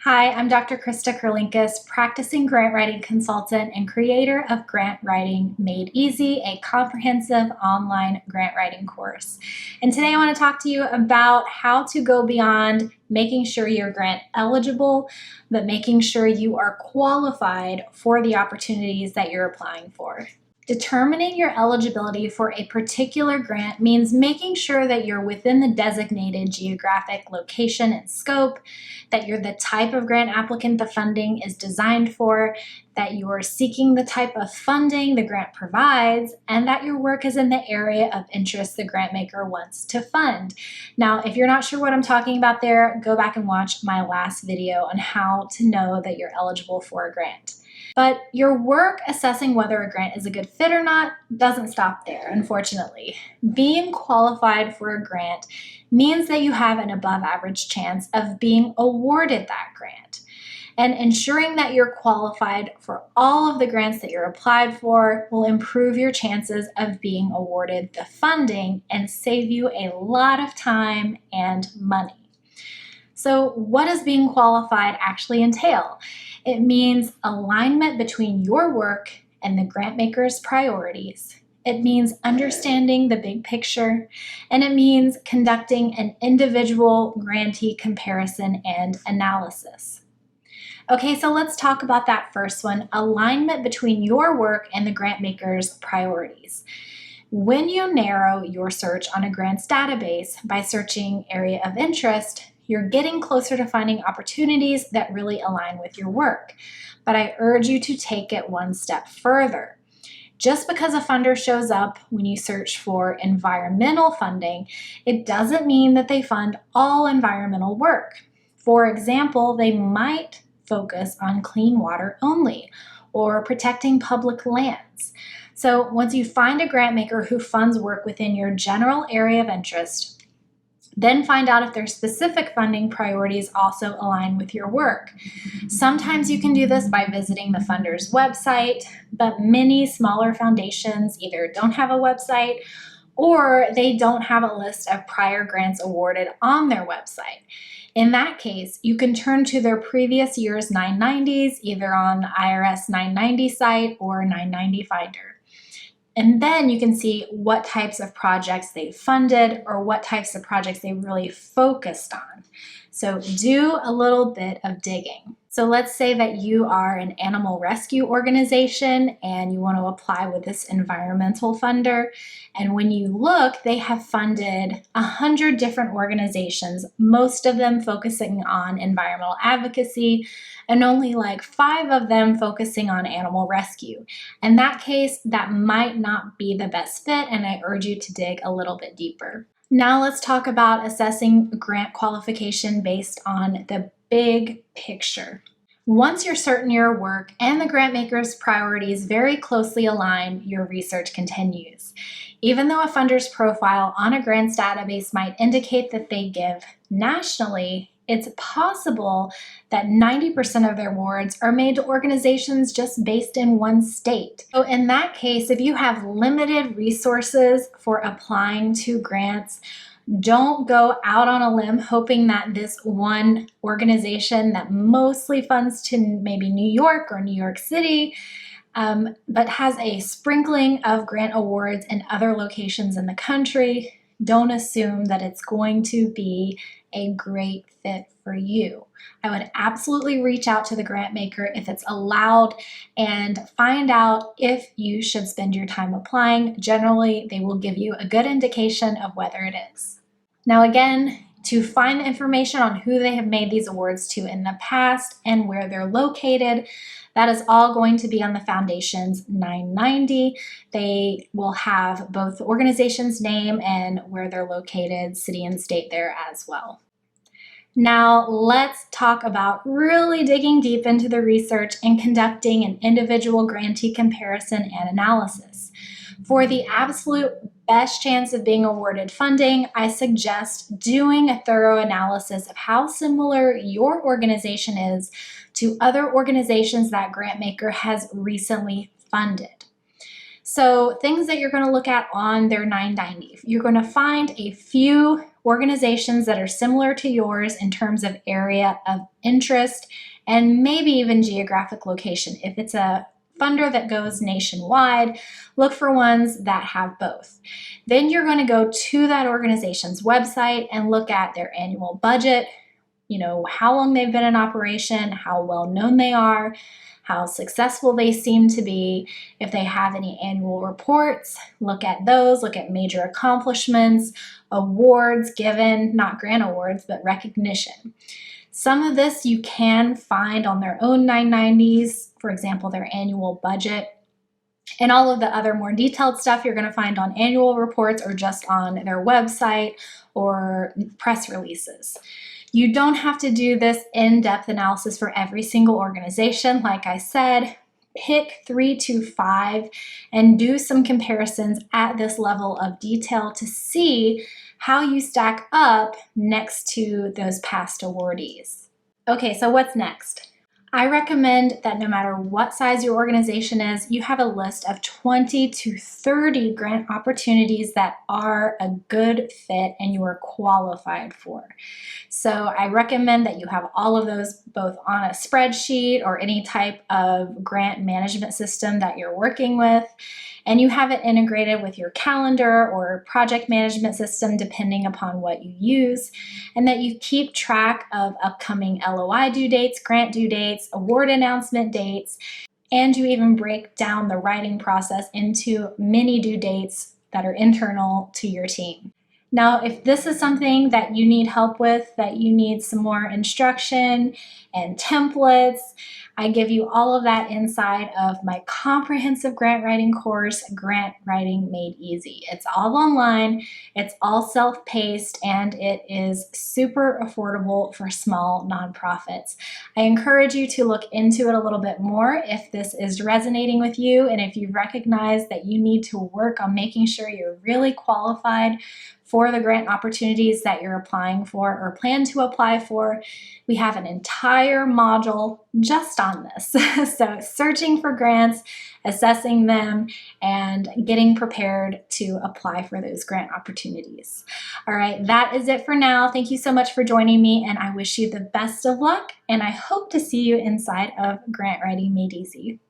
Hi, I'm Dr. Krista Kurlinkus, practicing grant writing consultant and creator of Grant Writing Made Easy, a comprehensive online grant writing course. And today I want to talk to you about how to go beyond making sure you're grant eligible, but making sure you are qualified for the opportunities that you're applying for. Determining your eligibility for a particular grant means making sure that you're within the designated geographic location and scope, that you're the type of grant applicant the funding is designed for, that you are seeking the type of funding the grant provides, and that your work is in the area of interest the grant maker wants to fund. Now, if you're not sure what I'm talking about there, go back and watch my last video on how to know that you're eligible for a grant. But your work assessing whether a grant is a good fit or not doesn't stop there, unfortunately. Being qualified for a grant means that you have an above average chance of being awarded that grant. And ensuring that you're qualified for all of the grants that you're applied for will improve your chances of being awarded the funding and save you a lot of time and money. So what does being qualified actually entail? It means alignment between your work and the grant maker's priorities. It means understanding the big picture, and it means conducting an individual grantee comparison and analysis. Okay, so let's talk about that first one, alignment between your work and the grant maker's priorities. When you narrow your search on a grants database by searching area of interest, you're getting closer to finding opportunities that really align with your work. But I urge you to take it one step further. Just because a funder shows up when you search for environmental funding, it doesn't mean that they fund all environmental work. For example, they might focus on clean water only or protecting public lands. So once you find a grant maker who funds work within your general area of interest, then find out if their specific funding priorities also align with your work. Sometimes you can do this by visiting the funder's website, but many smaller foundations either don't have a website or they don't have a list of prior grants awarded on their website. In that case, you can turn to their previous year's 990s, either on the IRS 990 site or 990 Finder. And then you can see what types of projects they funded or what types of projects they really focused on. So do a little bit of digging. So let's say that you are an animal rescue organization and you want to apply with this environmental funder. And when you look, they have funded 100 different organizations, most of them focusing on environmental advocacy, and only like 5 of them focusing on animal rescue. In that case, that might not be the best fit, and I urge you to dig a little bit deeper. Now let's talk about assessing grant qualification based on the big picture. Once you're certain your work and the grant maker's priorities very closely align, your research continues. Even though a funder's profile on a grants database might indicate that they give nationally, it's possible that 90% of their awards are made to organizations just based in one state. So in that case, if you have limited resources for applying to grants, don't go out on a limb hoping that this one organization that mostly funds to maybe New York or New York City, but has a sprinkling of grant awards in other locations in the country, don't assume that it's going to be a great fit for you. I would absolutely reach out to the grant maker if it's allowed and find out if you should spend your time applying. Generally, they will give you a good indication of whether it is. Now again, to find the information on who they have made these awards to in the past and where they're located, that is all going to be on the Foundation's 990. They will have both the organization's name and where they're located, city and state there as well. Now let's talk about really digging deep into the research and conducting an individual grantee comparison and analysis. For the absolute best chance of being awarded funding, I suggest doing a thorough analysis of how similar your organization is to other organizations that grant maker has recently funded. So things that you're going to look at on their 990, you're going to find a few organizations that are similar to yours in terms of area of interest and maybe even geographic location. If it's a funder that goes nationwide, look for ones that have both. Then you're going to go to that organization's website and look at their annual budget, how long they've been in operation, how well known they are, how successful they seem to be. If they have any annual reports, look at those, look at major accomplishments, awards given, not grant awards, but recognition. Some of this you can find on their own 990s, for example, their annual budget. And all of the other more detailed stuff you're going to find on annual reports or just on their website or press releases. You don't have to do this in-depth analysis for every single organization. Like I said, pick 3 to 5 and do some comparisons at this level of detail to see how you stack up next to those past awardees. Okay, so what's next? I recommend that no matter what size your organization is, you have a list of 20 to 30 grant opportunities that are a good fit and you are qualified for. So I recommend that you have all of those both on a spreadsheet or any type of grant management system that you're working with, and you have it integrated with your calendar or project management system depending upon what you use, and that you keep track of upcoming LOI due dates, grant due dates, award announcement dates, and you even break down the writing process into mini due dates that are internal to your team. Now, if this is something that you need help with, that you need some more instruction and templates, I give you all of that inside of my comprehensive grant writing course, Grant Writing Made Easy. It's all online, it's all self-paced, and it is super affordable for small nonprofits. I encourage you to look into it a little bit more if this is resonating with you and if you recognize that you need to work on making sure you're really qualified for the grant opportunities that you're applying for or plan to apply for. We have an entire module just on this. So searching for grants, assessing them, and getting prepared to apply for those grant opportunities. All right, that is it for now. Thank you so much for joining me, and I wish you the best of luck, and I hope to see you inside of Grant Writing Made Easy.